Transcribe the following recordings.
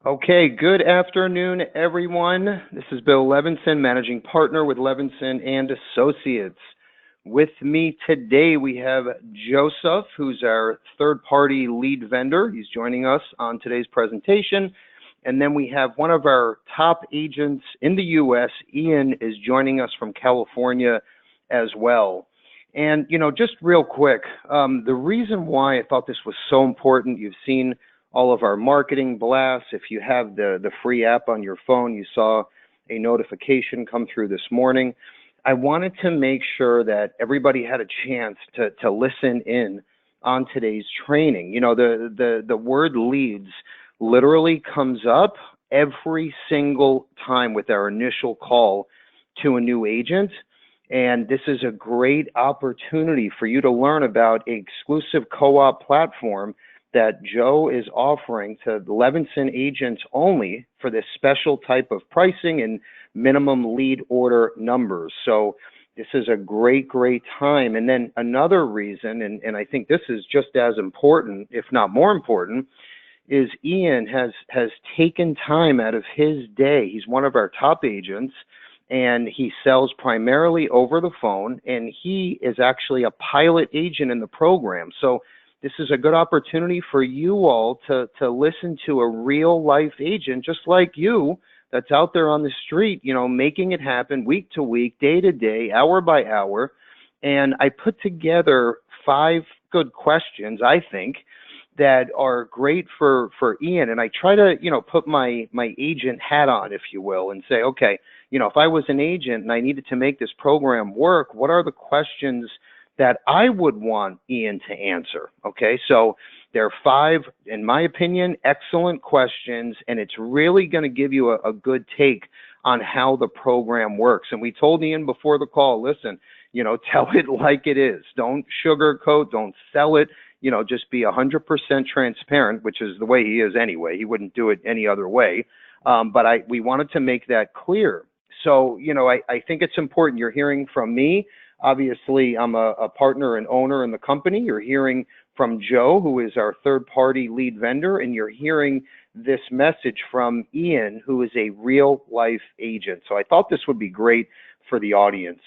Okay, good afternoon, everyone. This is Bill Levinson, Managing Partner with Levinson and Associates. With me today, we have Joseph, who's our third-party lead vendor. He's joining us on today's presentation. And then we have one of our top agents in the U.S., Ian, is joining us from California as well. And, just real quick, the reason why I thought this was so important, you've seen all of our marketing blasts. If you have the free app on your phone, you saw a notification come through this morning. I wanted to make sure that everybody had a chance to listen in on today's training. The word leads literally comes up every single time with our initial call to a new agent. And this is a great opportunity for you to learn about an exclusive co-op platform that Joe is offering to Levinson agents only for this special type of pricing and minimum lead order numbers. So this is a great time. And then another reason, and I think this is just as important, if not more important, is Ian has taken time out of his day. He's one of our top agents, and he sells primarily over the phone, and he is actually a pilot agent in the program. So this is a good opportunity for you all to listen to a real life agent just like you that's out there on the street, making it happen week to week, day to day, hour by hour. And I put together 5 good questions, I think, that are great for Ian. And I try to, put my agent hat on, if you will, and say, okay, if I was an agent and I needed to make this program work, what are the questions that I would want Ian to answer? Okay, so there are 5, in my opinion, excellent questions, and it's really going to give you a good take on how the program works. And we told Ian before the call, listen, tell it like it is. Don't sugarcoat, don't sell it, just be 100% transparent, which is the way he is anyway. He wouldn't do it any other way. But we wanted to make that clear. So, I think it's important. You're hearing from me. Obviously, I'm a partner and owner in the company. You're hearing from Joe, who is our third-party lead vendor, and you're hearing this message from Ian, who is a real-life agent. So I thought this would be great for the audience.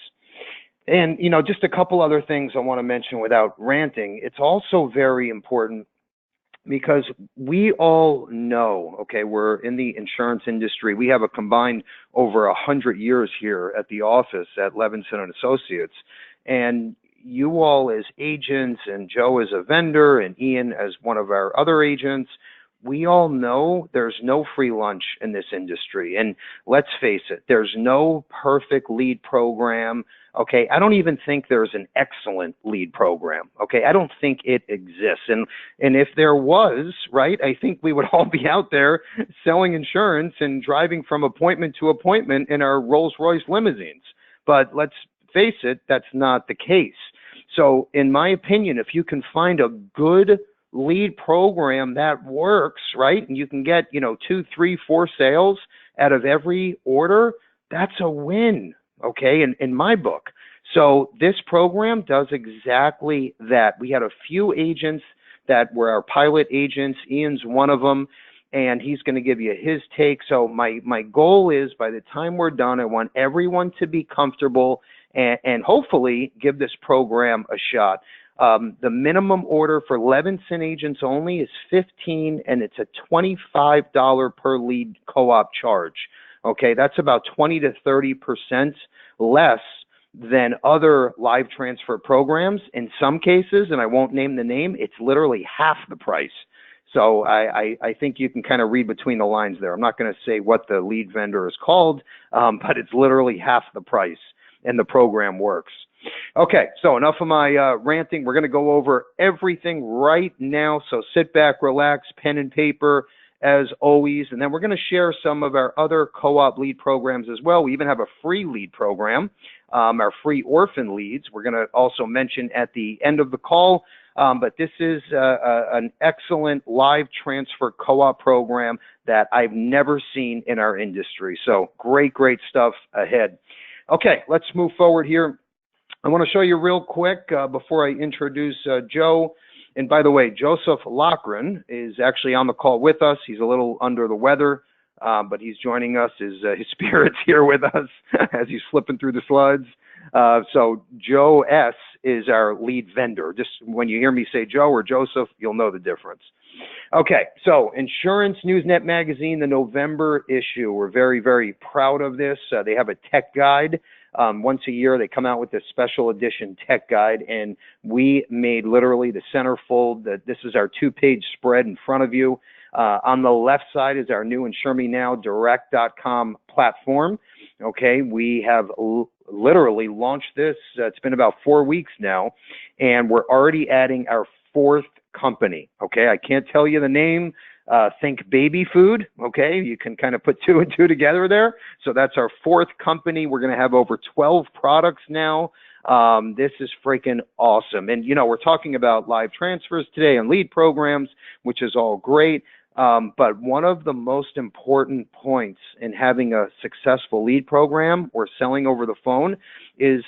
And, just a couple other things I want to mention without ranting. It's also very important because we all know, okay, we're in the insurance industry. We have a combined over 100 years here at the office at Levinson and Associates. And you all as agents, and Joe as a vendor, and Ian as one of our other agents, we all know there's no free lunch in this industry. And let's face it, there's no perfect lead program. Okay, I don't even think there's an excellent lead program. Okay, I don't think it exists. And if there was, right, I think we would all be out there selling insurance and driving from appointment to appointment in our Rolls-Royce limousines. But let's face it, that's not the case. So in my opinion, if you can find a good lead program that works, right, and you can get, 2, 3, 4 sales out of every order, that's a win, okay, in my book. So this program does exactly that. We had a few agents that were our pilot agents. Ian's one of them, and he's going to give you his take. So my goal is, by the time we're done, I want everyone to be comfortable and hopefully give this program a shot. The minimum order for Levinson agents only is $15, and it's a $25 per lead co-op charge. Okay, that's about 20 to 30% less than other live transfer programs. In some cases, and I won't name the name, it's literally half the price. So I think you can kind of read between the lines there. I'm not going to say what the lead vendor is called, but it's literally half the price, and the program works. Okay, so enough of my ranting. We're going to go over everything right now. So sit back, relax, pen and paper as always. And then we're going to share some of our other co-op lead programs as well. We even have a free lead program, our free orphan leads. We're going to also mention at the end of the call. But this is an excellent live transfer co-op program that I've never seen in our industry. So great stuff ahead. Okay, let's move forward here. I want to show you real quick before I introduce Joe. And by the way, Joseph Lochran is actually on the call with us. He's a little under the weather, but he's joining us. His spirit's here with us as he's flipping through the slides. So Joe S. is our lead vendor. Just when you hear me say Joe or Joseph, you'll know the difference. Okay, so Insurance Newsnet Magazine, the November issue. We're very, very proud of this. They have a tech guide. Once a year, they come out with this special edition tech guide, and we made literally the centerfold. This is our 2-page spread in front of you. On the left side is our new InsureMeNowDirect.com platform. Okay, we have literally launched this. It's been about 4 weeks now, and we're already adding our 4th company. Okay, I can't tell you the name. Think baby food. Okay, you can kind of put 2 and 2 together there. So that's our 4th company. We're going to have over 12 products now. This is freaking awesome. And you know, we're talking about live transfers today and lead programs, which is all great. But one of the most important points in having a successful lead program or selling over the phone is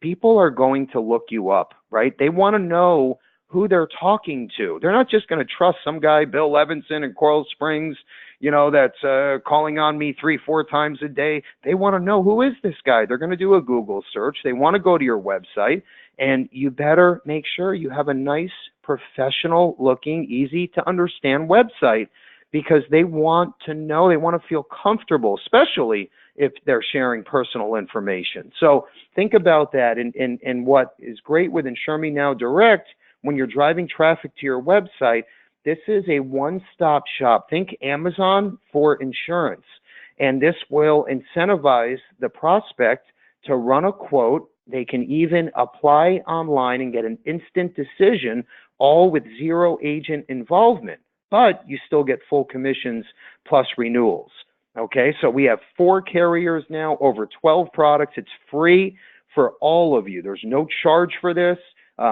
people are going to look you up, right? They want to know who they're talking to. They're not just going to trust some guy, Bill Levinson in Coral Springs, you know, that's calling on me 3-4 times a day. They want to know, who is this guy? They're going to do a Google search. They want to go to your website, and you better make sure you have a nice, professional looking, easy to understand website, because they want to know, they want to feel comfortable, especially if they're sharing personal information. So think about that. And what is great with Insure Me Now Direct, when you're driving traffic to your website, this is a one-stop shop. Think Amazon for insurance. And this will incentivize the prospect to run a quote. They can even apply online and get an instant decision, all with 0 agent involvement. But you still get full commissions plus renewals. Okay, so we have 4 carriers now, over 12 products. It's free for all of you. There's no charge for this.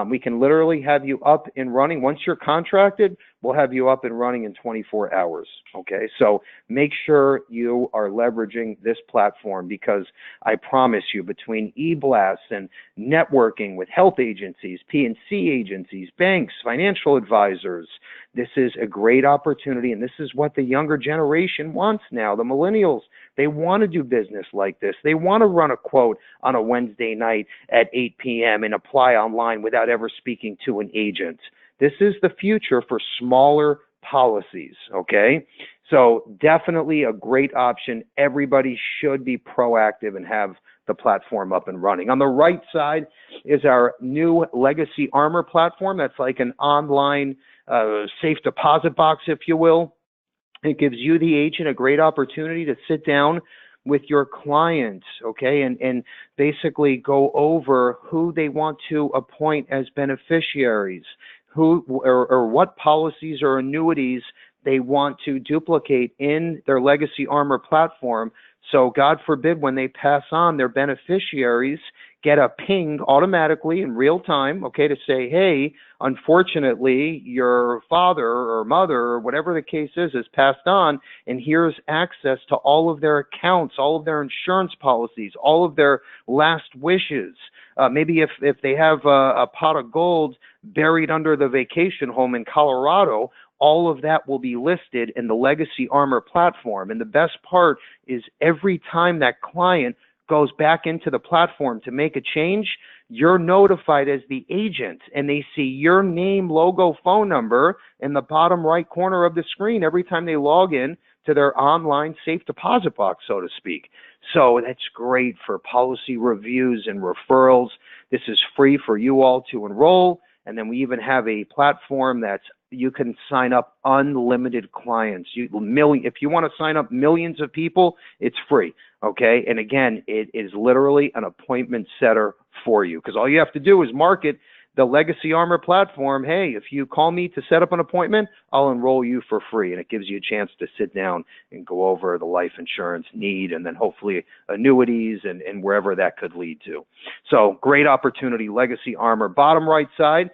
We can literally have you up and running. Once you're contracted, we'll have you up and running in 24 hours. Okay, so make sure you are leveraging this platform, because I promise you, between e-blasts and networking with health agencies, P&C agencies, banks, financial advisors, this is a great opportunity, and this is what the younger generation wants now. The millennials, they want to do business like this. They want to run a quote on a Wednesday night at 8 p.m. and apply online without ever speaking to an agent. This is the future for smaller policies, okay? So definitely a great option. Everybody should be proactive and have the platform up and running. On the right side is our new Legacy Armor platform. That's like an online safe deposit box, if you will. It gives you, the agent, a great opportunity to sit down with your clients, okay, and basically go over who they want to appoint as beneficiaries, who or what policies or annuities they want to duplicate in their Legacy Armor platform. So God forbid, when they pass on, their beneficiaries get a ping automatically in real time, okay, to say, hey, unfortunately, your father or mother or whatever the case is has passed on, and here's access to all of their accounts, all of their insurance policies, all of their last wishes. Maybe if they have a pot of gold buried under the vacation home in Colorado, all of that will be listed in the Legacy Armor platform. And the best part is, every time that client goes back into the platform to make a change, you're notified as the agent, and they see your name, logo, phone number in the bottom right corner of the screen every time they log in to their online safe deposit box, so to speak. So that's great for policy reviews and referrals. This is free for you all to enroll. And then we even have a platform that's, you can sign up unlimited clients. If you want to sign up millions of people, it's free, okay? And again, it is literally an appointment setter for you, because all you have to do is market the Legacy Armor platform. Hey, if you call me to set up an appointment, I'll enroll you for free. And it gives you a chance to sit down and go over the life insurance need, and then hopefully annuities and wherever that could lead to. So great opportunity, Legacy Armor. Bottom right side,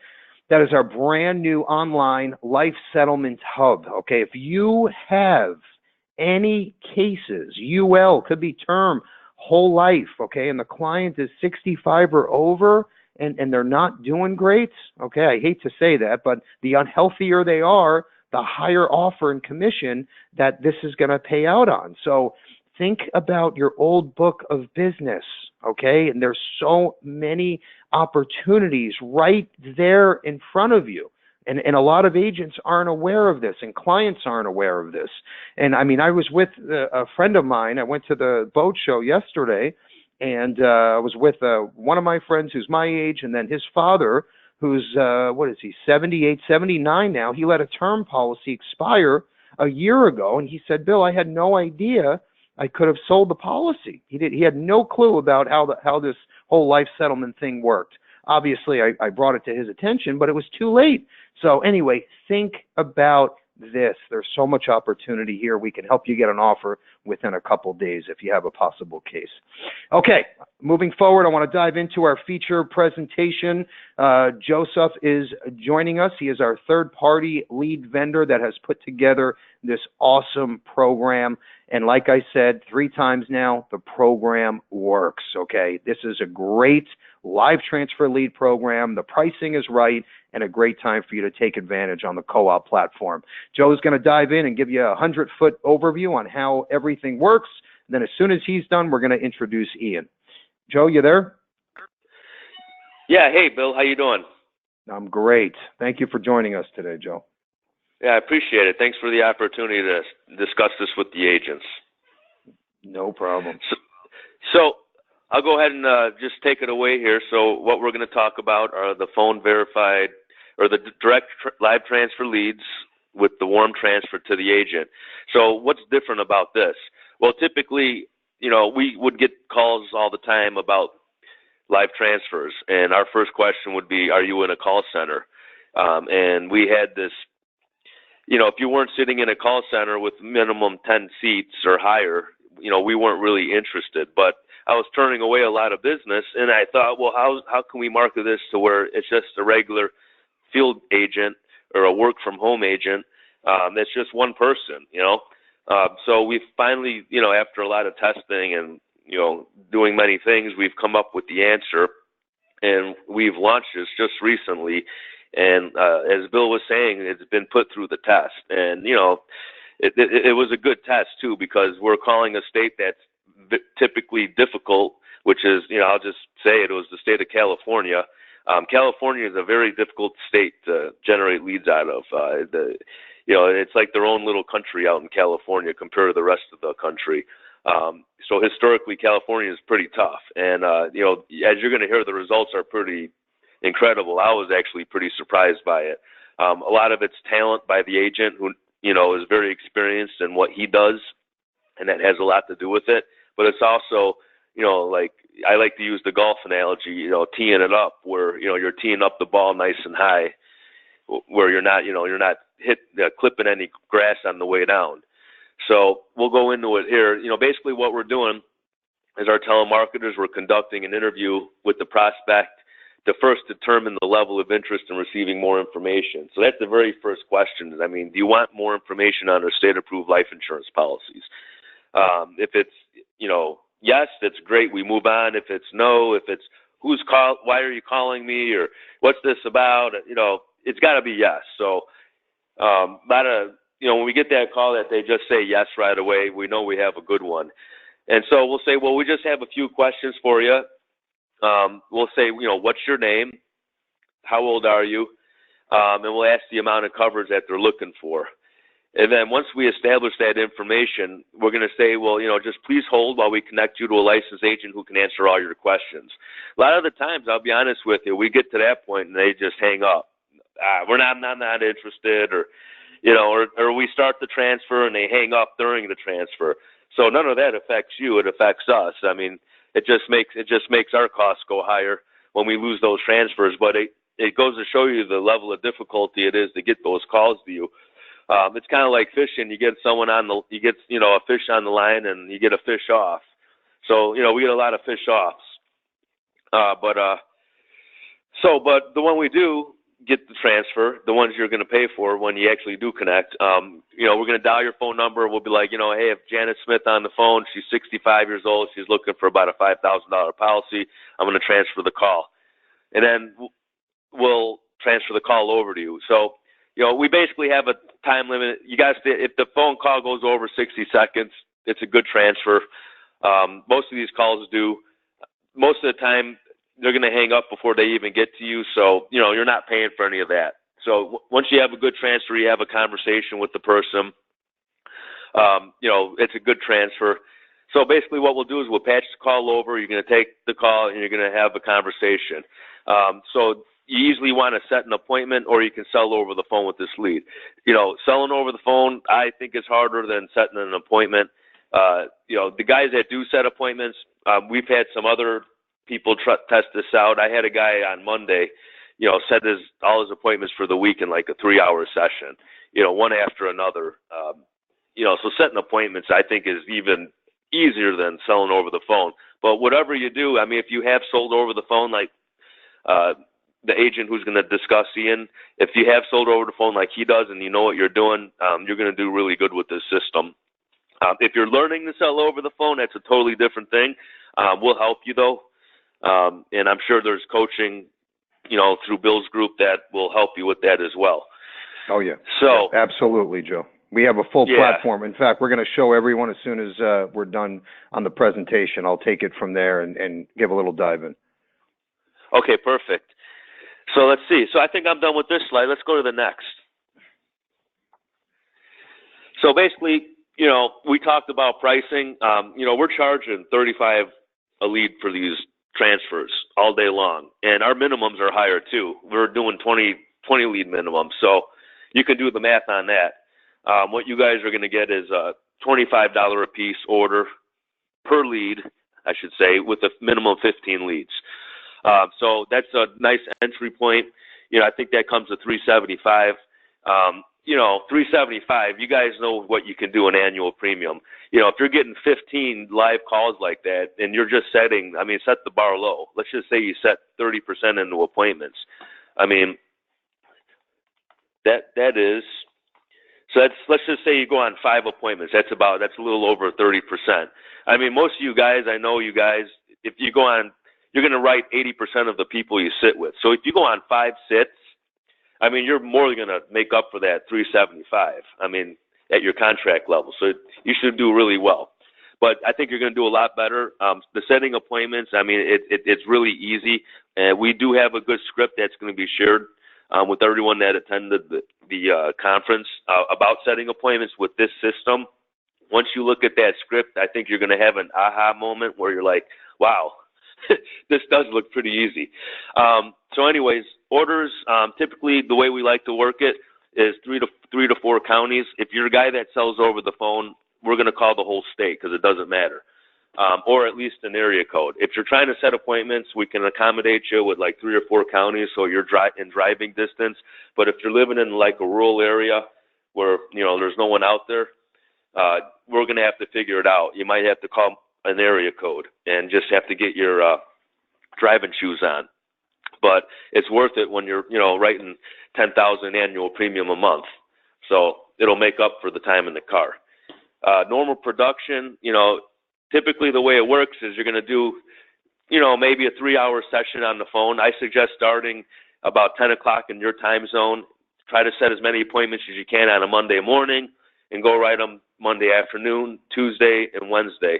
that is our brand new online life settlement hub. Okay, if you have any cases, UL, could be term, whole life, okay, and the client is 65 or over, and they're not doing great, okay, I hate to say that, but the unhealthier they are, the higher offer and commission that this is going to pay out on. So think about your old book of business, okay? And there's so many opportunities right there in front of you. And a lot of agents aren't aware of this, and clients aren't aware of this. And I mean, I was with a friend of mine. I went to the boat show yesterday, and I was with one of my friends who's my age, and then his father, who's, what is he, 78, 79 now. He let a term policy expire a year ago, and he said, Bill, I had no idea I could have sold the policy. He had no clue about how this whole life settlement thing worked. Obviously, I brought it to his attention, but it was too late. So anyway, think about this. There's so much opportunity here. We can help you get an offer within a couple days if you have a possible case. Okay, moving forward, I want to dive into our feature presentation. Joseph is joining us. He is our third-party lead vendor that has put together this awesome program. And like I said 3 times now, the program works, okay? This is a great live transfer lead program. The pricing is right, and a great time for you to take advantage on the co-op platform. Joe is going to dive in and give you a 100-foot overview on how everything works. And then as soon as he's done, we're going to introduce Ian. Joe, you there? Yeah. Hey, Bill. How you doing? I'm great. Thank you for joining us today, Joe. Yeah, I appreciate it. Thanks for the opportunity to discuss this with the agents. No problem. So I'll go ahead and just take it away here. So what we're going to talk about are the phone verified or the direct live transfer leads with the warm transfer to the agent. So what's different about this? Well, typically, we would get calls all the time about live transfers, and our first question would be, are you in a call center? And we had this, if you weren't sitting in a call center with minimum 10 seats or higher, we weren't really interested. But I was turning away a lot of business, and I thought, well, how can we market this to where it's just a regular field agent or a work-from-home agent that's just one person, So we finally, after a lot of testing and, doing many things, we've come up with the answer, and we've launched this just recently. And as Bill was saying, it's been put through the test. And, it was a good test, too, because we're calling a state that's typically difficult, which is, I'll just say it was the state of California. California is a very difficult state to generate leads out of. It's like their own little country out in California compared to the rest of the country. So historically, California is pretty tough. And, as you're going to hear, the results are pretty incredible. I was actually pretty surprised by it. A lot of it's talent by the agent who, is very experienced in what he does, and that has a lot to do with it. But it's also, like I like to use the golf analogy, teeing it up, where, you're teeing up the ball nice and high, where you're not clipping any grass on the way down. So we'll go into it here. Basically what we're doing is our telemarketers, we're conducting an interview with the prospect to first determine the level of interest in receiving more information. So that's the very first question. Do you want more information on our state-approved life insurance policies? If it's, yes, that's great. We move on. If it's no, if it's why are you calling me, or what's this about? It's got to be yes. So, when we get that call that they just say yes right away, we know we have a good one. And so we'll say, well, we just have a few questions for you. We'll say, what's your name? How old are you? And we'll ask the amount of coverage that they're looking for. And then once we establish that information, we're going to say, well, just please hold while we connect you to a licensed agent who can answer all your questions. A lot of the times, I'll be honest with you, we get to that point and they just hang up. I'm not interested, or we start the transfer and they hang up during the transfer. So none of that affects you. It affects us. It just makes our costs go higher when we lose those transfers. But it goes to show you the level of difficulty it is to get those calls to you. It's kind of like fishing. You get a fish on the line and you get a fish off. So, we get a lot of fish offs. But the one we do get the transfer, the ones you're going to pay for when you actually do connect, we're going to dial your phone number. We'll be like, hey, if Janet Smith on the phone, she's 65 years old. She's looking for about a $5,000 policy. I'm going to transfer the call. and then we'll transfer the call over to you. So, we basically have a time limit. You guys, if the phone call goes over 60 seconds, it's a good transfer. Most of these calls do. Most of the time, they're going to hang up before they even get to you. So, you're not paying for any of that. So once you have a good transfer, you have a conversation with the person, it's a good transfer. So basically what we'll do is we'll patch the call over. You're going to take the call and you're going to have a conversation. So you easily want to set an appointment, or you can sell over the phone with this lead. Selling over the phone, I think is harder than setting an appointment. The guys that do set appointments, we've had some other people test this out. I had a guy on Monday, set all his appointments for the week in like a 3-hour session, one after another. So setting appointments, I think, is even easier than selling over the phone. But whatever you do, I mean, if you have sold over the phone, like the agent who's going to discuss Ian, if you have sold over the phone like he does and you know what you're doing, you're going to do really good with this system. If you're learning to sell over the phone, that's a totally different thing. We'll help you, though. And I'm sure there's coaching, through Bill's group that will help you with that as well. Oh, yeah. So yeah, absolutely, Joe. We have a full platform. In fact, we're going to show everyone as soon as we're done on the presentation. I'll take it from there and give a little dive in. Okay, perfect. So let's see. So I think I'm done with this slide. Let's go to the next. So basically, we talked about pricing. We're charging $35 a lead for these transfers all day long, and our minimums are higher too. We're doing 20 lead minimum, so you can do the math on that. What you guys are going to get is a $25 a piece order per lead, I should say, with a minimum of 15 leads. So that's a nice entry point. I think that comes to $375. $375, you guys know what you can do in annual premium. If you're getting 15 live calls like that and you're just set the bar low. Let's just say you set 30% into appointments. That is, so let's just say you go on 5 appointments. That's a little over 30%. Most of you guys, I know you guys, if you go on, you're going to write 80% of the people you sit with. So if you go on 5 sits, you're more than going to make up for that $375, at your contract level. So you should do really well. But I think you're going to do a lot better. The setting appointments, it's really easy. And we do have a good script that's going to be shared with everyone that attended the conference about setting appointments with this system. Once you look at that script, I think you're going to have an aha moment where you're like, wow, this does look pretty easy. So anyways, orders, typically the way we like to work it is 3 to 4 counties. If you're a guy that sells over the phone, we're going to call the whole state because it doesn't matter, or at least an area code. If you're trying to set appointments, we can accommodate you with like 3 or 4 counties so you're in driving distance. But if you're living in like a rural area where, there's no one out there, we're going to have to figure it out. You might have to call an area code and just have to get your driving shoes on. But it's worth it when you're, writing $10,000 annual premium a month. So it'll make up for the time in the car. Normal production, typically the way it works is you're going to do, maybe a 3-hour session on the phone. I suggest starting about 10 o'clock in your time zone. Try to set as many appointments as you can on a Monday morning and go write them Monday afternoon, Tuesday, and Wednesday.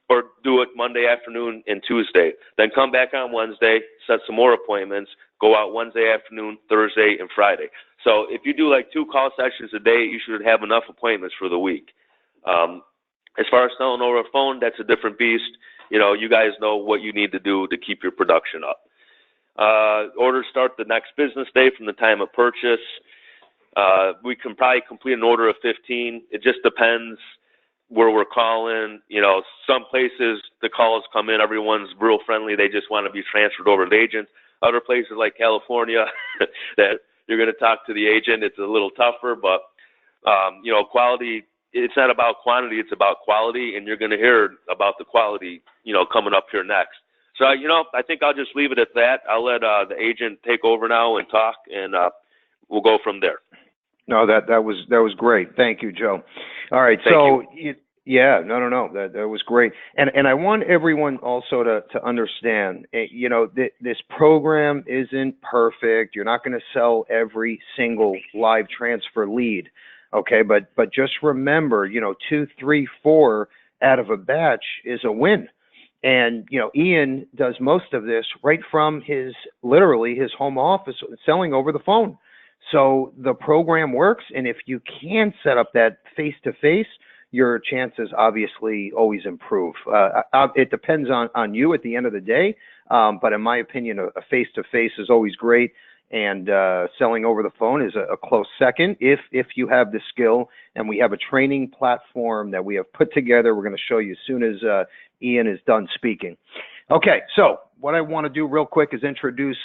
Or do it Monday afternoon and Tuesday. Then come back on Wednesday, set some more appointments, go out Wednesday afternoon, Thursday, and Friday. So if you do like 2 call sessions a day, you should have enough appointments for the week. As far as selling over a phone, that's a different beast. You guys know what you need to do to keep your production up. Orders start the next business day from the time of purchase. We can probably complete an order of 15. It just depends where we're calling. Some places the calls come in, everyone's real friendly. They just want to be transferred over to the agent. Other places like California that you're going to talk to the agent, it's a little tougher, but, quality, it's not about quantity, it's about quality, and you're going to hear about the quality, coming up here next. So, I think I'll just leave it at that. I'll let the agent take over now and talk, and we'll go from there. No, that was great. Thank you, Joe. All right, Thank you. Yeah, no. That was great, and I want everyone also to understand. You know, this program isn't perfect. You're not going to sell every single live transfer lead, okay? But just remember, you know, 2, 3, 4 out of a batch is a win. And you know, Ian does most of this right from literally his home office, selling over the phone. So the program works, and if you can set up that face to face, your chances obviously always improve. It depends on you at the end of the day, but in my opinion, a face-to-face is always great, and selling over the phone is a close second if you have the skill. And we have a training platform that we have put together. We're going to show you as soon as Ian is done speaking. Okay, so what I want to do real quick is introduce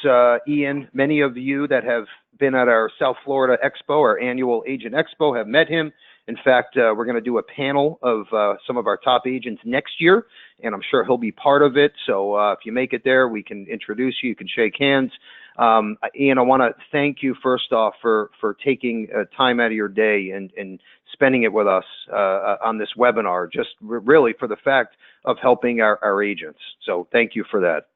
Ian. Many of you that have been at our South Florida Expo, our annual Agent Expo, have met him. In fact, we're going to do a panel of some of our top agents next year, and I'm sure he'll be part of it. So if you make it there, we can introduce you. You can shake hands. Ian, I want to thank you first off for taking time out of your day and spending it with us on this webinar, just really for the fact of helping our agents. So thank you for that.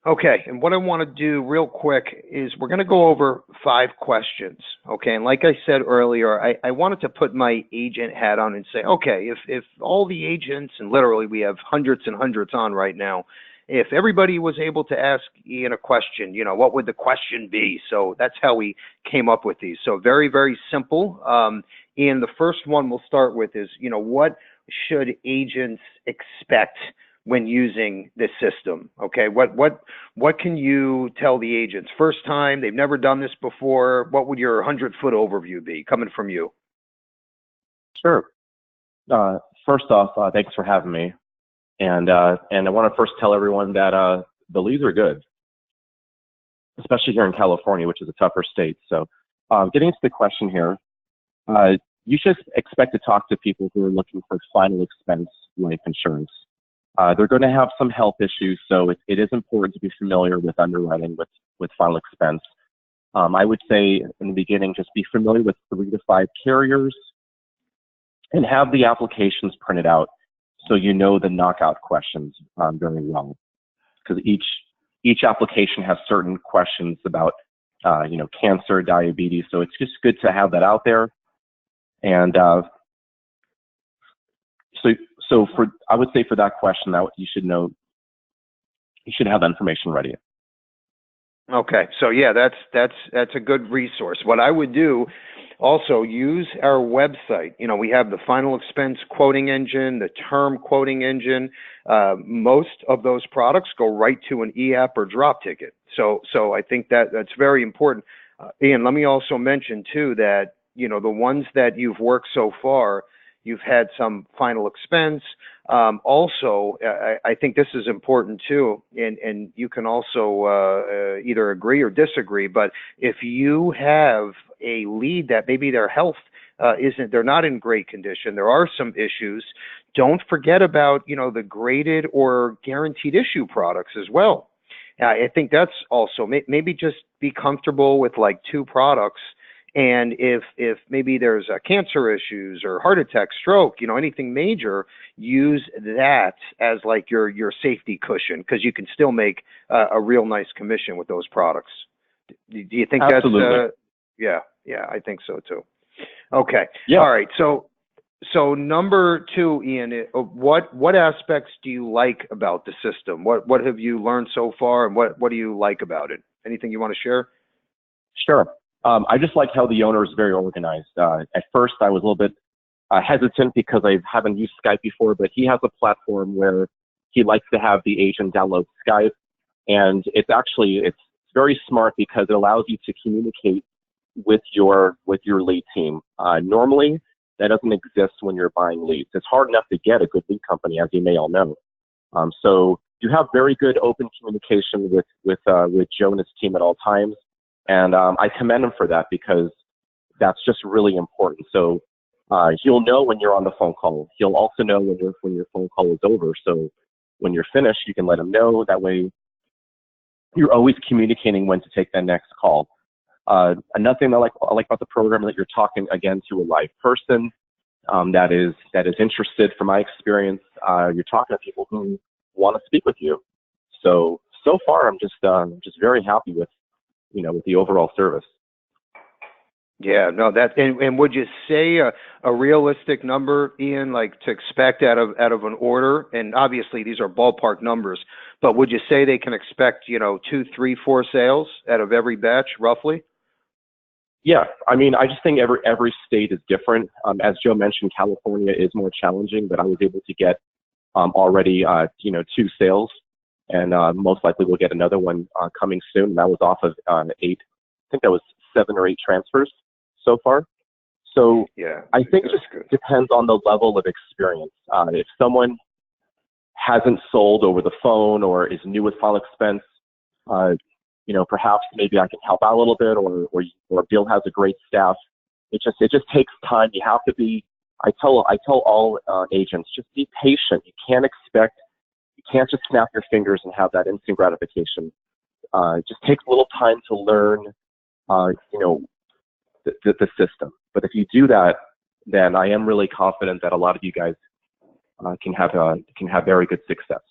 Okay, and what I want to do real quick is we're going to go over 5 questions, okay? And like I said earlier, I wanted to put my agent hat on and say, okay, if all the agents, and literally we have hundreds and hundreds on right now, if everybody was able to ask Ian a question, you know, what would the question be? So that's how we came up with these. So very, very simple. Ian, the first one we'll start with is, you know, what should agents expect when using this system? Okay, what can you tell the agents? First time, they've never done this before. What would your 100-foot overview be coming from you? Sure. First off, thanks for having me. And I want to first tell everyone that the leads are good, especially here in California, which is a tougher state. So getting into the question here, you should expect to talk to people who are looking for final expense life insurance. They're going to have some health issues, so it is important to be familiar with underwriting with final expense. I would say in the beginning, just be familiar with 3 to 5 carriers and have the applications printed out so you know the knockout questions very well. Because each application has certain questions about you know, cancer, diabetes, so it's just good to have that out there. And so I would say for that question, that you should have that information ready. Okay, so yeah, that's a good resource. What I would do, also use our website. You know, we have the final expense quoting engine, the term quoting engine. Most of those products go right to an e-app or drop ticket. So I think that's very important. Ian, let me also mention too that, you know, the ones that you've worked so far, you've had some final expense. Also, I think this is important too, and you can also either agree or disagree, but if you have a lead that maybe their health they're not in great condition, there are some issues, don't forget about, you know, the graded or guaranteed issue products as well. I think that's also, maybe just be comfortable with like 2 products. And if maybe there's cancer issues or heart attack, stroke, you know, anything major, use that as like your safety cushion, because you can still make a real nice commission with those products. Do you think Absolutely. that's yeah, I think so too. Okay. Yeah. All right. So number 2, Ian, what aspects do you like about the system? What have you learned so far, and what do you like about it? Anything you want to share? Sure. I just like how the owner is very organized. At first, I was a little bit hesitant because I haven't used Skype before, but he has a platform where he likes to have the agent download Skype, and it's very smart because it allows you to communicate with your lead team. Normally, that doesn't exist when you're buying leads. It's hard enough to get a good lead company, as you may all know. So you have very good open communication with Joe and his team at all times. And I commend him for that, because that's just really important. So he'll know when you're on the phone call. He'll also know when your phone call is over. So when you're finished, you can let him know. That way, you're always communicating when to take that next call. Another thing I like about the program is that you're talking again to a live person. that is interested. From my experience, you're talking to people who want to speak with you. So far, I'm just very happy with with the overall service. Yeah, no, and would you say a realistic number, Ian, like to expect out of an order? And obviously these are ballpark numbers, but would you say they can expect 2, 3, 4 sales out of every batch, roughly? Yeah, I mean, I just think every state is different. As Joe mentioned, California is more challenging, but I was able to get already 2 sales, and most likely we'll get another one coming soon. That was off of 8, I think that was 7 or 8 transfers so far. So yeah, I think it just depends on the level of experience. If someone hasn't sold over the phone or is new with file expense, perhaps maybe I can help out a little bit, or Bill has a great staff. It just takes time. You have to be. I tell all agents, just be patient. You can't just snap your fingers and have that instant gratification. It just takes a little time to learn, the system. But if you do that, then I am really confident that a lot of you guys can have very good success.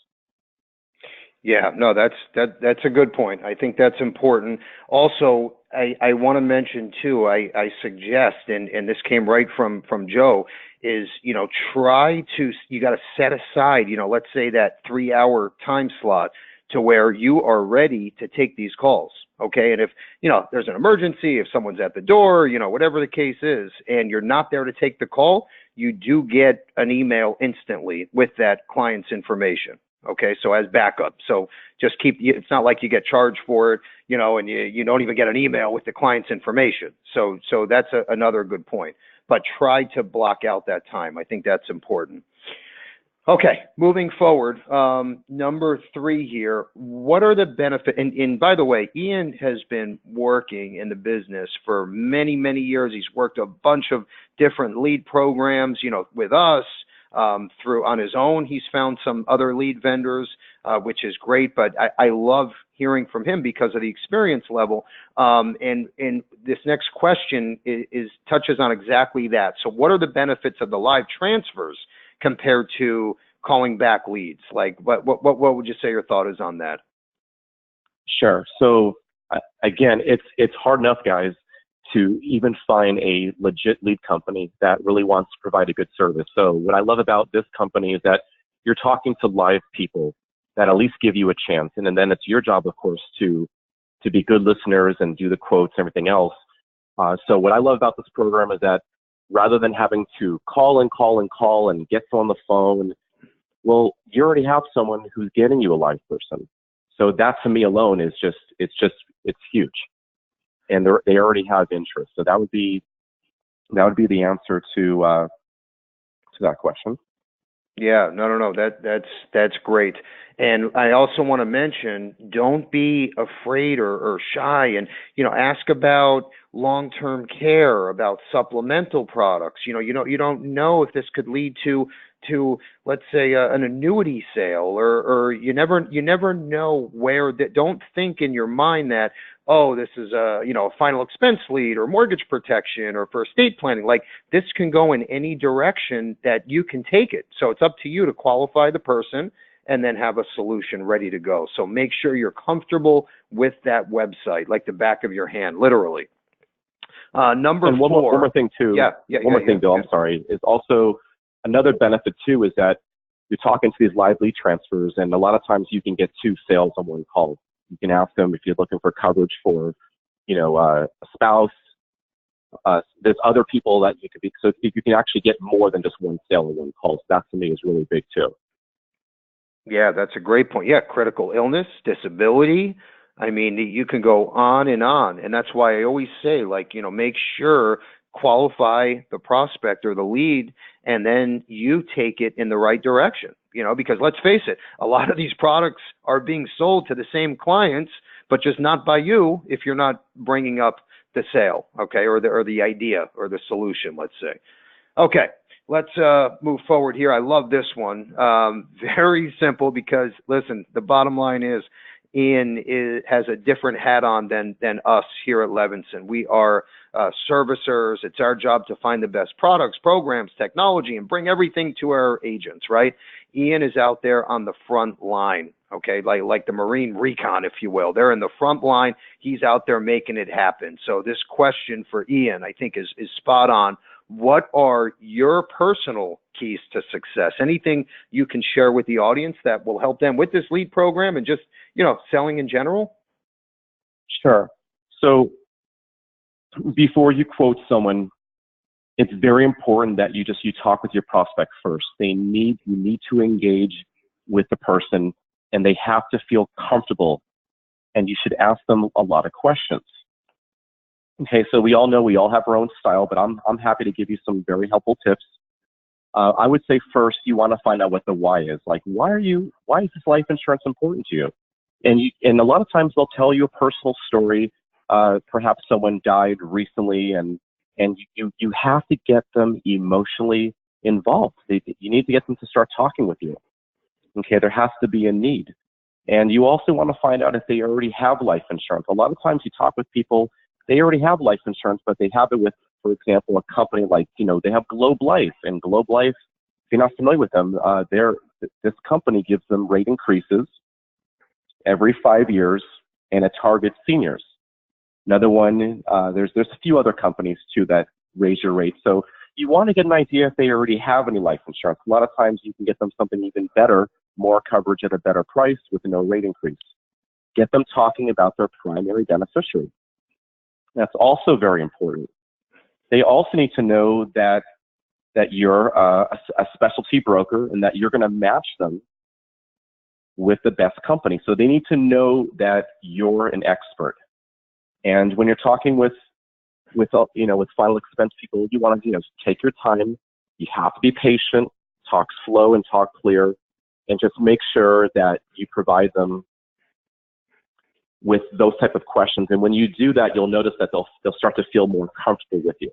Yeah, no, that's a good point. I think that's important. Also, I want to mention too, I suggest, and this came right from Joe, is, you got to set aside, let's say that 3-hour time slot to where you are ready to take these calls. Okay. And if, there's an emergency, if someone's at the door, whatever the case is, and you're not there to take the call, you do get an email instantly with that client's information. Okay, so as backup. So just it's not like you get charged for it, and you don't even get an email with the client's information. So that's another good point. But try to block out that time. I think that's important. Okay, moving forward, number 3 here. What are the benefits? And by the way, Ian has been working in the business for many, many years. He's worked a bunch of different lead programs, with us. Through on his own, he's found some other lead vendors, which is great. But I love hearing from him because of the experience level. And this next question touches on exactly that. So, what are the benefits of the live transfers compared to calling back leads? Like, what would you say your thought is on that? Sure. So again, it's hard enough, guys, to even find a legit lead company that really wants to provide a good service. So what I love about this company is that you're talking to live people that at least give you a chance. And then it's your job, of course, to be good listeners and do the quotes and everything else. So what I love about this program is that rather than having to call and get on the phone, well, you already have someone who's getting you a live person. So that to me alone is it's huge. And they already have interest. So that would be the answer to that question. Yeah, no. That's great. And I also want to mention, don't be afraid or shy, and ask about long-term care, about supplemental products. You don't know if this could lead to let's say an annuity sale, or you never know where that. Don't think in your mind that, oh, this is a final expense lead or mortgage protection or for estate planning. Like, this can go in any direction that you can take it. So it's up to you to qualify the person and then have a solution ready to go. So make sure you're comfortable with that website, like the back of your hand, literally. Number 4. One more thing too. One more thing, Bill. I'm sorry. Is also another benefit too is that you're talking to these live lead transfers, and a lot of times you can get 2 sales on one call. You can ask them if you're looking for coverage for, a spouse. There's other people that you could be. So you can actually get more than just 1 sale in one call. So that to me is really big too. Yeah, that's a great point. Yeah, critical illness, disability. I mean, you can go on, and that's why I always say, make sure qualify the prospect or the lead, and then you take it in the right direction. Because let's face it, a lot of these products are being sold to the same clients, but just not by you if you're not bringing up the sale, okay, or the idea or the solution, let's say. Okay, let's move forward here. I love this one. Very simple, because listen, the bottom line is, has a different hat on than us here at Levinson. We are servicers. It's our job to find the best products, programs, technology, and bring everything to our agents, right? Ian is out there on the front line, okay, like the Marine recon, if you will. They're in the front line. He's out there making it happen. So this question for Ian, I think, is spot on. What are your personal keys to success? Anything you can share with the audience that will help them with this lead program and just, selling in general? Sure. So before you quote someone, it's very important that you talk with your prospect first. You need to engage with the person, and they have to feel comfortable, and you should ask them a lot of questions. Okay, so we all know we all have our own style, but I'm happy to give you some very helpful tips. I would say first, you want to find out what the why is. Like, why is this life insurance important to you? And a lot of times they'll tell you a personal story. Perhaps someone died recently, and you have to get them emotionally involved. You need to get them to start talking with you. Okay, there has to be a need. And you also want to find out if they already have life insurance. A lot of times you talk with people, they already have life insurance, but they have it with, for example, a company like, they have Globe Life. And Globe Life, if you're not familiar with them, this company gives them rate increases every 5 years, and it targets seniors. Another one, there's a few other companies too that raise your rates. So you want to get an idea if they already have any life insurance. A lot of times you can get them something even better, more coverage at a better price with no rate increase. Get them talking about their primary beneficiary. That's also very important. They also need to know that you're a specialty broker and that you're going to match them with the best company. So they need to know that you're an expert. And when you're talking with final expense people, you want to take your time. You have to be patient, talk slow and talk clear, and just make sure that you provide them with those type of questions. And when you do that, you'll notice that they'll start to feel more comfortable with you.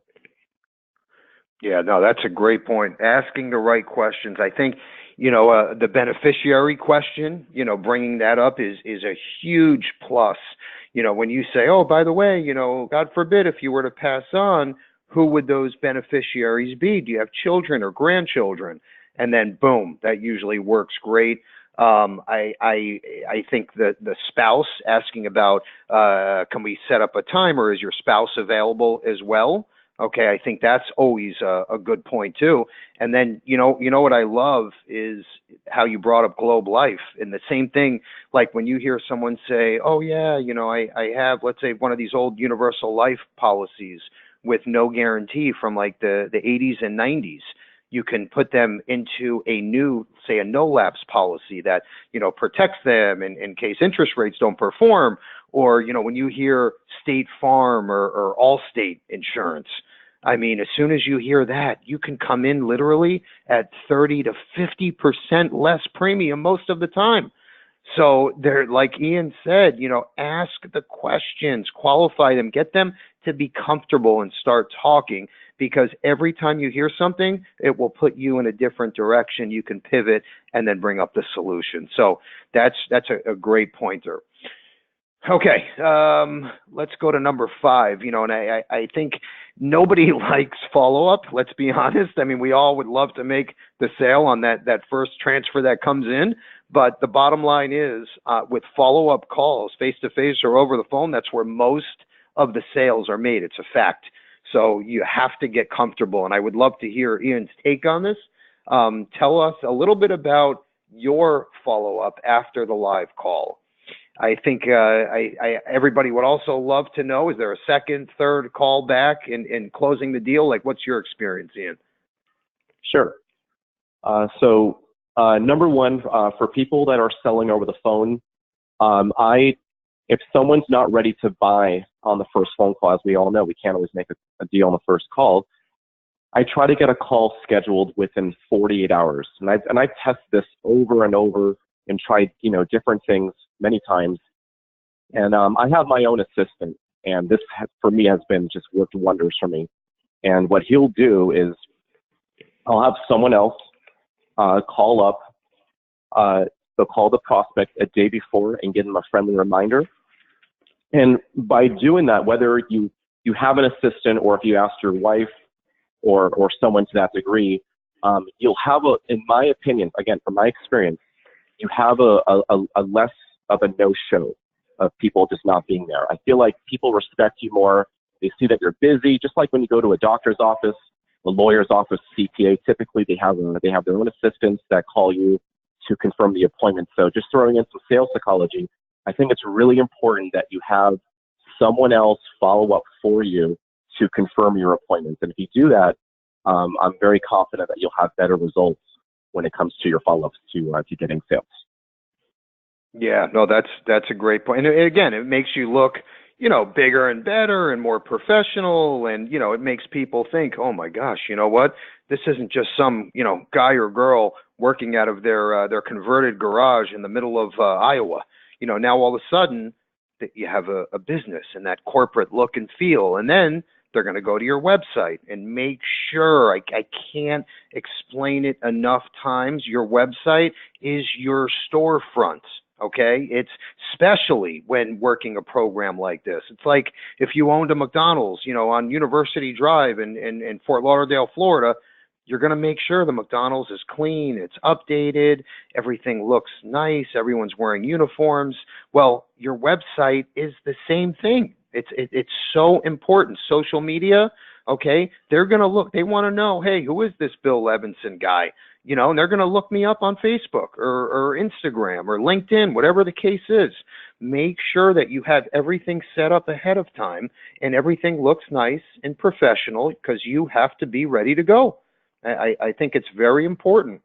Yeah, no, that's a great point. Asking the right questions. I think, the beneficiary question, bringing that up is a huge plus. When you say, oh, by the way, God forbid, if you were to pass on, who would those beneficiaries be? Do you have children or grandchildren? And then boom, that usually works great. I think that the spouse asking about, can we set up a time, or is your spouse available as well? Okay, I think that's always a good point too. And then, what I love is how you brought up Globe Life. And the same thing, like when you hear someone say, oh yeah, I have, let's say, one of these old universal life policies with no guarantee from like the 80s and 90s. You can put them into a new, say, a no-lapse policy that, protects them in case interest rates don't perform. Or, when you hear State Farm or Allstate insurance, I mean, as soon as you hear that, you can come in literally at 30 to 50% less premium most of the time. So they're, like Ian said, ask the questions, qualify them, get them to be comfortable and start talking, because every time you hear something, it will put you in a different direction. You can pivot and then bring up the solution. So that's a great pointer. Okay, let's go to number 5. And I think nobody likes follow-up, let's be honest. I mean, we all would love to make the sale on that first transfer that comes in, but the bottom line is with follow-up calls, face-to-face or over the phone, that's where most of the sales are made. It's a fact. So you have to get comfortable, and I would love to hear Ian's take on this. Tell us a little bit about your follow-up after the live call. I think everybody would also love to know, is there a second, third call back in closing the deal? Like, what's your experience, Ian? Sure. So number one, for people that are selling over the phone, if someone's not ready to buy on the first phone call, as we all know, we can't always make a deal on the first call. I try to get a call scheduled within 48 hours. And I've tested this over and over and tried, different things many times. And I have my own assistant, and this for me has been just worked wonders for me. And what he'll do is I'll have someone else call up So call the prospect a day before and give them a friendly reminder. And by doing that, whether you have an assistant or if you ask your wife or someone to that degree, you'll have in my opinion, again, from my experience, you have a less of a no-show of people just not being there. I feel like people respect you more. They see that you're busy, just like when you go to a doctor's office, a lawyer's office, CPA, typically they have their own assistants that call you to confirm the appointment. So just throwing in some sales psychology, I think it's really important that you have someone else follow up for you to confirm your appointments. And if you do that, I'm very confident that you'll have better results when it comes to your follow-ups to getting sales. Yeah, no, that's a great point. And again, it makes you look, bigger and better and more professional. And, it makes people think, oh my gosh, you know what? This isn't just some, guy or girl working out of their converted garage in the middle of Iowa. Now all of a sudden that you have a business and that corporate look and feel. And then they're going to go to your website and make sure, I can't explain it enough times, your website is your storefront. Okay, it's especially when working a program like this. It's like if you owned a McDonald's, on University Drive in Fort Lauderdale, Florida, you're going to make sure the McDonald's is clean, it's updated, everything looks nice, everyone's wearing uniforms. Well, your website is the same thing. It's so important. Social media, okay, they're going to look, they want to know, hey, who is this Bill Levinson guy? And they're going to look me up on Facebook or Instagram or LinkedIn, whatever the case is. Make sure that you have everything set up ahead of time and everything looks nice and professional because you have to be ready to go. I think it's very important.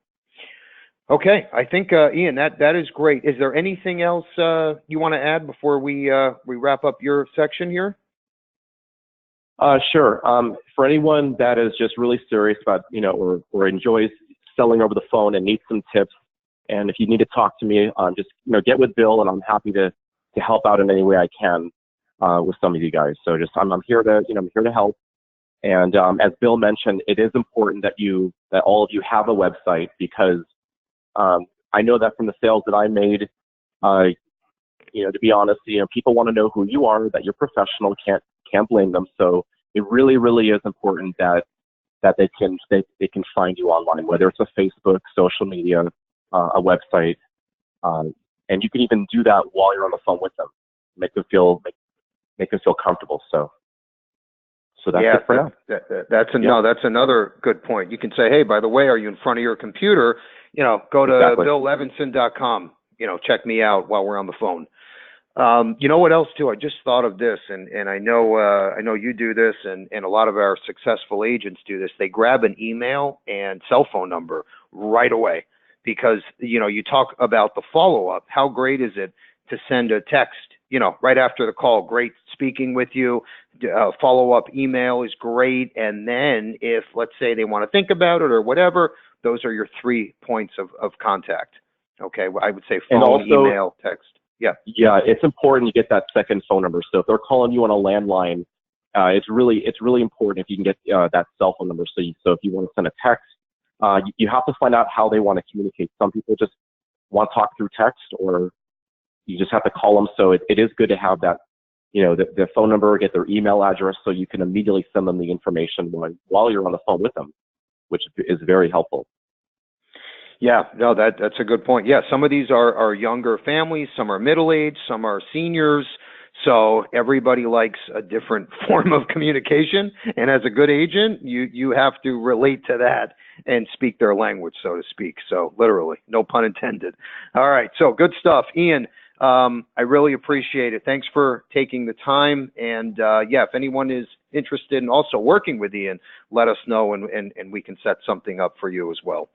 Okay, I think, Ian, that is great. Is there anything else you want to add before we wrap up your section here? Sure. For anyone that is just really serious about, or enjoys selling over the phone and needs some tips, and if you need to talk to me, just get with Bill, and I'm happy to help out in any way I can with some of you guys. So just I'm here to help. And as Bill mentioned, it is important that all of you have a website because I know that from the sales that I made, to be honest, people want to know who you are, that you're professional, can't blame them. So it really, really is important that they can find you online, whether it's a Facebook, social media, a website, and you can even do that while you're on the phone with them, make them feel comfortable. So that's it for now. That's another good point. You can say, hey, by the way, are you in front of your computer? Go to BillLevinson.com. Check me out while we're on the phone. You know what else too? I just thought of this, and I know you do this, and a lot of our successful agents do this. They grab an email and cell phone number right away because you talk about the follow-up. How great is it to send a text? Right after the call, great speaking with you. Follow-up email is great, and then if let's say they want to think about it or whatever, those are your 3 points of contact. Okay, well, I would say phone, also, email, text. Yeah, it's important you get that second phone number. So if they're calling you on a landline, it's really important if you can get that cell phone number. So if you want to send a text, you have to find out how they want to communicate. Some people just want to talk through text, or you just have to call them. So it is good to have that, the phone number, get their email address, so you can immediately send them the information while you're on the phone with them, which is very helpful. Yeah, no, that's a good point. Yeah, some of these are younger families, some are middle-aged, some are seniors. So everybody likes a different form of communication. And as a good agent, you have to relate to that and speak their language, so to speak. So literally, no pun intended. All right, so good stuff. Ian, I really appreciate it. Thanks for taking the time. And if anyone is interested in also working with Ian, let us know and we can set something up for you as well.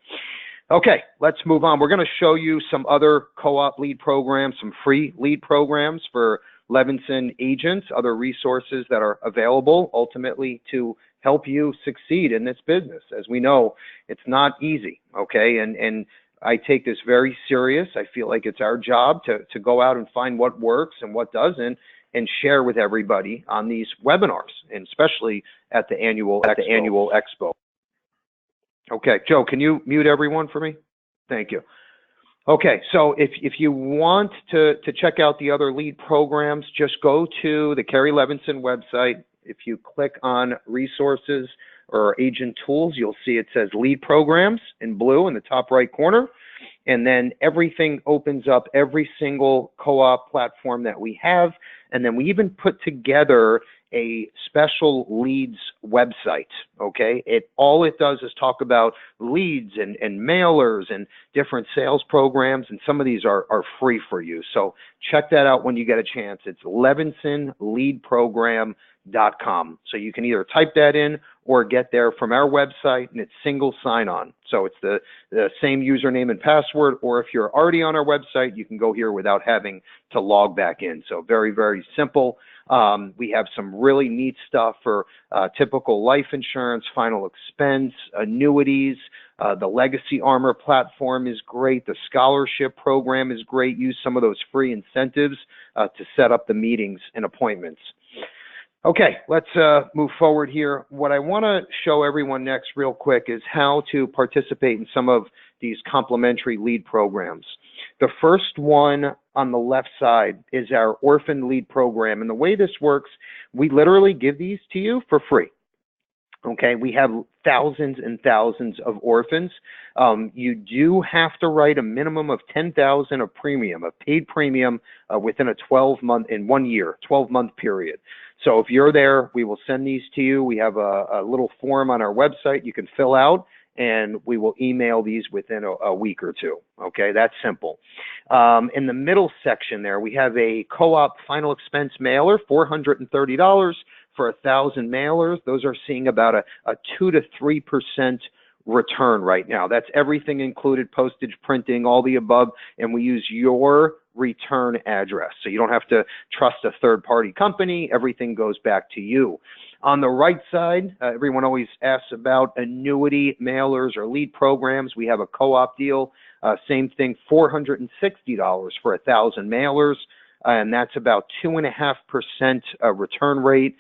Okay, let's move on. We're going to show you some other co-op lead programs, some free lead programs for Levinson agents, other resources that are available ultimately to help you succeed in this business. As we know, it's not easy, okay? And I take this very serious. I feel like it's our job to go out and find what works and what doesn't and share with everybody on these webinars, and especially at the annual expo. Okay, Joe, can you mute everyone for me? Thank you. Okay, so if you want to check out the other lead programs, just go to the Kerry Levinson website. If you click on resources or agent tools, you'll see it says lead programs in blue in the top right corner. And then everything opens up, every single co-op platform that we have. And then we even put together a special leads website, okay? All it does is talk about leads and mailers and different sales programs, and some of these are free for you. So check that out when you get a chance. It's levinsonleadprogram.com. So you can either type that in or get there from our website, and it's single sign-on. So it's the same username and password, or if you're already on our website, you can go here without having to log back in. So very, very simple. We have some really neat stuff for typical life insurance, final expense, annuities. The Legacy Armor platform is great. The scholarship program is great. Use some of those free incentives to set up the meetings and appointments. Okay, let's move forward here. What I want to show everyone next real quick is how to participate in some of these complimentary lead programs. The first one on the left side is our orphan lead program. And the way this works, we literally give these to you for free. Okay, we have thousands and thousands of orphans. You do have to write a minimum of $10,000 of premium, a paid premium within a 12-month, in 1 year, 12-month period. So if you're there, we will send these to you. We have a little form on our website you can fill out, and we will email these within a week or two. Okay, that's simple. In the middle section there, we have a co-op final expense mailer, $430 for 1,000 mailers. Those are seeing about a 2 to 3% return right now. That's everything included, postage, printing, all the above, and we use your return address. So you don't have to trust a third-party company. Everything goes back to you. On the right side, everyone always asks about annuity mailers or lead programs. We have a co-op deal. Same thing, $460 for 1,000 mailers, and that's about 2.5% return rate.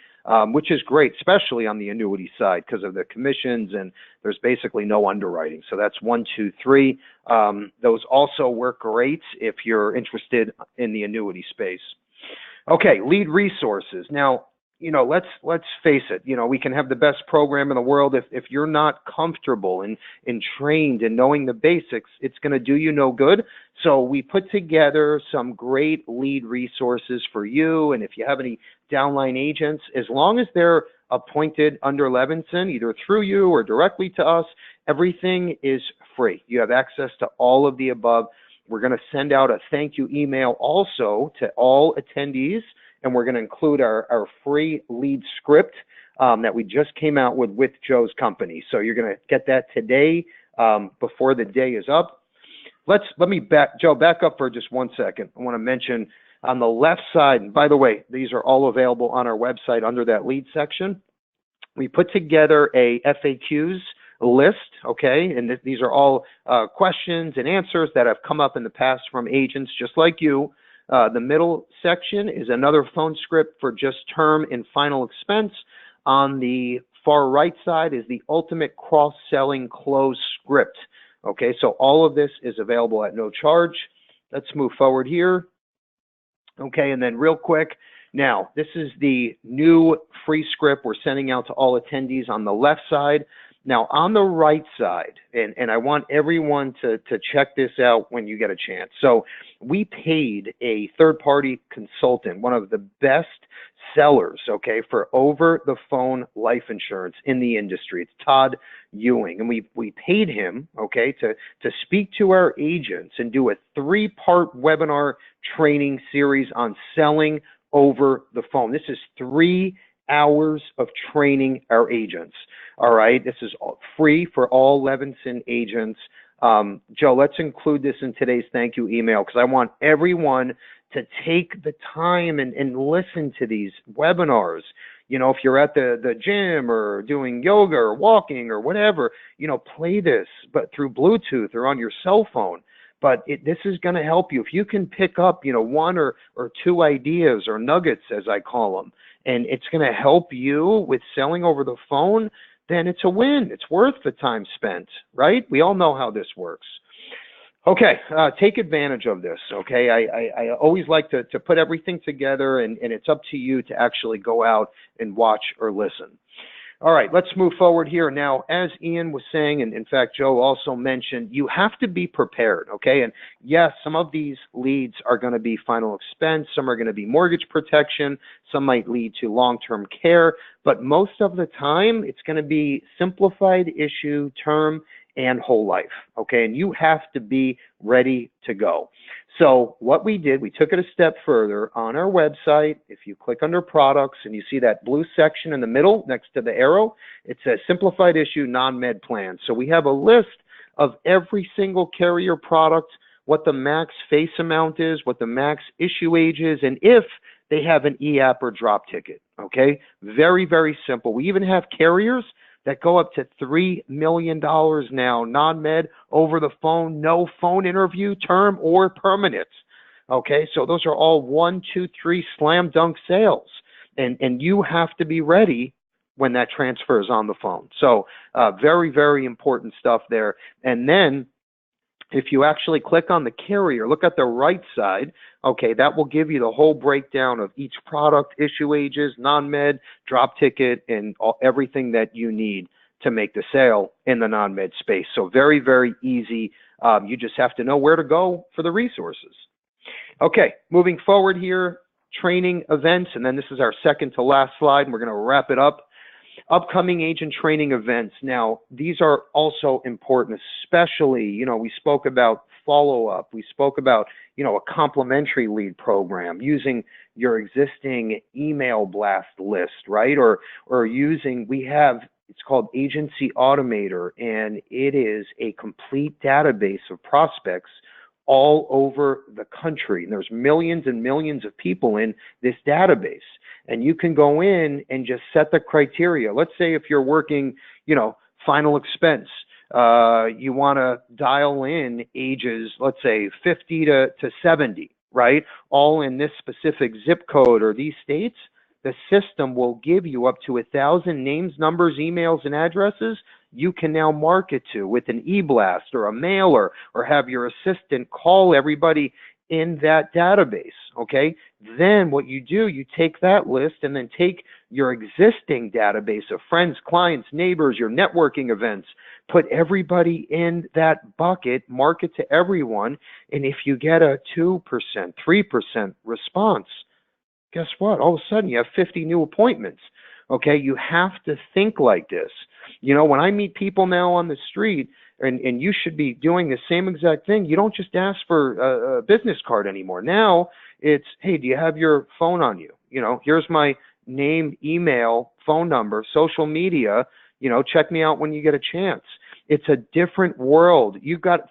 Which is great, especially on the annuity side because of the commissions, and there's basically no underwriting. So that's 1, 2, 3. Those also work great if you're interested in the annuity space. Okay, lead resources. Now, let's face it, we can have the best program in the world. If you're not comfortable and trained in knowing the basics, it's going to do you no good. So we put together some great lead resources for you. And if you have any downline agents, as long as they're appointed under Levinson, either through you or directly to us, everything is free. You have access to all of the above. We're going to send out a thank you email also to all attendees, and we're going to include our free lead script that we just came out with Joe's company. So you're going to get that today before the day is up. Joe, back up for just 1 second. I want to mention on the left side, and by the way, these are all available on our website under that lead section. We put together a FAQs list, okay, and these are all questions and answers that have come up in the past from agents just like you. The middle section is another phone script for just term and final expense. On the far right side is the ultimate cross-selling close script. Okay, so all of this is available at no charge. Let's move forward here. Okay, and then real quick, now this is the new free script we're sending out to all attendees on the left side. Now on the right side, and I want everyone to check this out when you get a chance. So we paid a third-party consultant, one of the best sellers, okay, for over-the-phone life insurance in the industry. It's Todd Ewing, and we paid him, okay, to speak to our agents and do a 3-part webinar training series on selling over the phone. This is 3 hours of training our agents. All right, this is free for all Levinson agents. Joe, let's include this in today's thank you email because I want everyone to take the time and listen to these webinars. If you're at the gym or doing yoga or walking or whatever, play this, but through Bluetooth or on your cell phone. But this is going to help you. If you can pick up, 1 or 2 ideas or nuggets, as I call them, and it's going to help you with selling over the phone, then it's a win. It's worth the time spent, right? We all know how this works. Okay, take advantage of this, okay? I always like to put everything together, and it's up to you to actually go out and watch or listen. All right, let's move forward here. Now, as Ian was saying, and in fact, Joe also mentioned, you have to be prepared, okay? And yes, some of these leads are going to be final expense, some are going to be mortgage protection, some might lead to long-term care, but most of the time, it's going to be simplified issue, term, and whole life, okay? And you have to be ready to go. So what we did, we took it a step further. On our website, if you click under products and you see that blue section in the middle next to the arrow, it says simplified issue non-med plan. So we have a list of every single carrier product, what the max face amount is, what the max issue age is, and if they have an e-app or drop ticket, okay? Very, very simple. We even have carriers that go up to $3 million now, non-med, over the phone, no phone interview, term or permanent. Okay, so those are all 1, 2, 3 slam dunk sales. And you have to be ready when that transfer is on the phone. So very, very important stuff there. And then if you actually click on the carrier, look at the right side, okay, that will give you the whole breakdown of each product, issue ages, non-med, drop ticket, and everything that you need to make the sale in the non-med space. So very, very easy. You just have to know where to go for the resources. Okay, moving forward here, training events, and then this is our second to last slide, and we're going to wrap it up. Upcoming agent training events. Now, these are also important, especially, we spoke about follow-up. We spoke about, a complimentary lead program, using your existing email blast list, right? Or it's called Agency Automator, and it is a complete database of prospects all over the country. And there's millions and millions of people in this database. And you can go in and just set the criteria. Let's say if you're working, final expense, you want to dial in ages, let's say 50 to 70, right? All in this specific zip code or these states. The system will give you up to 1,000 names, numbers, emails, and addresses you can now market to with an e-blast or a mailer, or have your assistant call everybody in that database, okay? Then what you do, you take that list and then take your existing database of friends, clients, neighbors, your networking events, put everybody in that bucket, market to everyone, and if you get a 2%, 3% response, guess what? All of a sudden you have 50 new appointments, okay? You have to think like this. When I meet people now on the street, and you should be doing the same exact thing. You don't just ask for a business card anymore. Now it's, hey, do you have your phone on you? Here's my name, email, phone number, social media, check me out when you get a chance. It's a different world.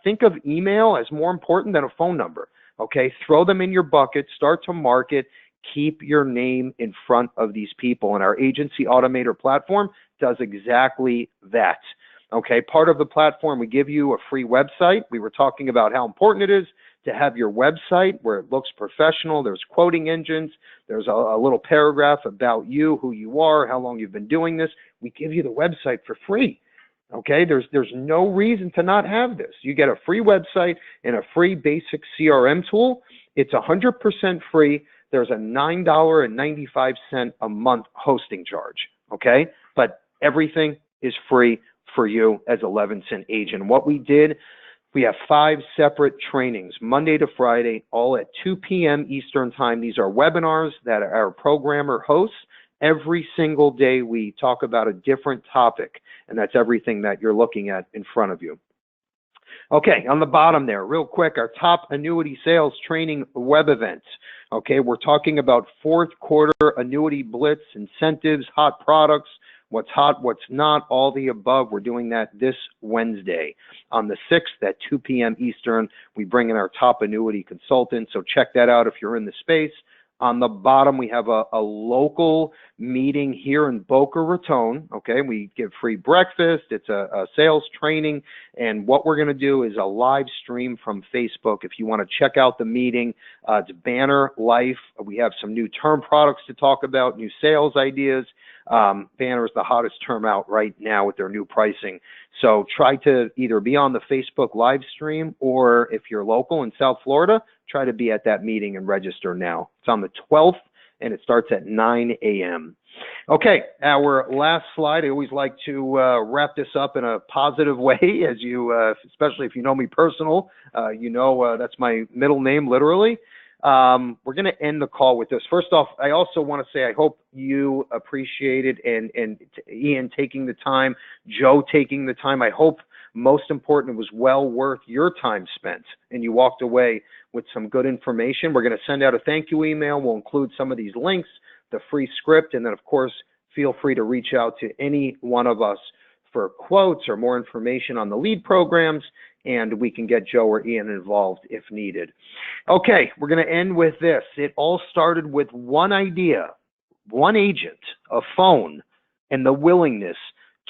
Think of email as more important than a phone number, okay? Throw them in your bucket, start to market, keep your name in front of these people. And our Agency Automator platform does exactly that. Okay, part of the platform, we give you a free website. We were talking about how important it is to have your website where it looks professional. There's quoting engines. There's a little paragraph about you, who you are, how long you've been doing this. We give you the website for free. Okay, there's no reason to not have this. You get a free website and a free basic CRM tool. It's 100% free. There's a $9.95 a month hosting charge. Okay, but everything is free for you as a Levinson agent. What we did, we have 5 separate trainings, Monday to Friday, all at 2 p.m. Eastern time. These are webinars that our programmer hosts. Every single day we talk about a different topic, and that's everything that you're looking at in front of you. Okay, on the bottom there, real quick, our top annuity sales training web events. Okay, we're talking about fourth quarter annuity blitz, incentives, hot products, what's hot, what's not, all the above. We're doing that this Wednesday on the 6th at 2 p.m. Eastern. We bring in our top annuity consultant, so check that out if you're in the space. On the bottom, we have a local meeting here in Boca Raton. Okay, we give free breakfast. It's a sales training, and what we're going to do is a live stream from Facebook. If you want to check out the meeting, it's Banner Life. We have some new term products to talk about, new sales ideas. Banner is the hottest term out right now with their new pricing. So try to either be on the Facebook live stream, or if you're local in South Florida, try to be at that meeting and register now. It's on the 12th, and it starts at 9 a.m. Okay, our last slide. I always like to wrap this up in a positive way, as you, especially if you know me personal, that's my middle name, literally. We're going to end the call with this. First off, I also want to say I hope you appreciated and Ian taking the time, Joe taking the time. I hope, most important, it was well worth your time spent and you walked away with some good information. We're going to send out a thank you email. We'll include some of these links, the free script, and then of course, feel free to reach out to any one of us for quotes or more information on the lead programs, and we can get Joe or Ian involved if needed. Okay, we're going to end with this. It all started with one idea, one agent, a phone, and the willingness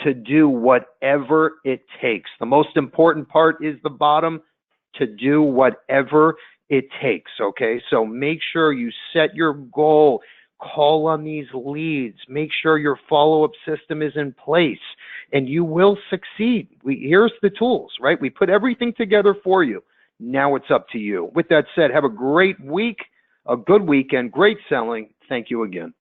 to do whatever it takes. The most important part is the bottom, to do whatever it takes, okay? So make sure you set your goal, call on these leads, make sure your follow-up system is in place, and you will succeed. Here's the tools, right? We put everything together for you. Now it's up to you. With that said, have a great week, a good weekend, great selling. Thank you again.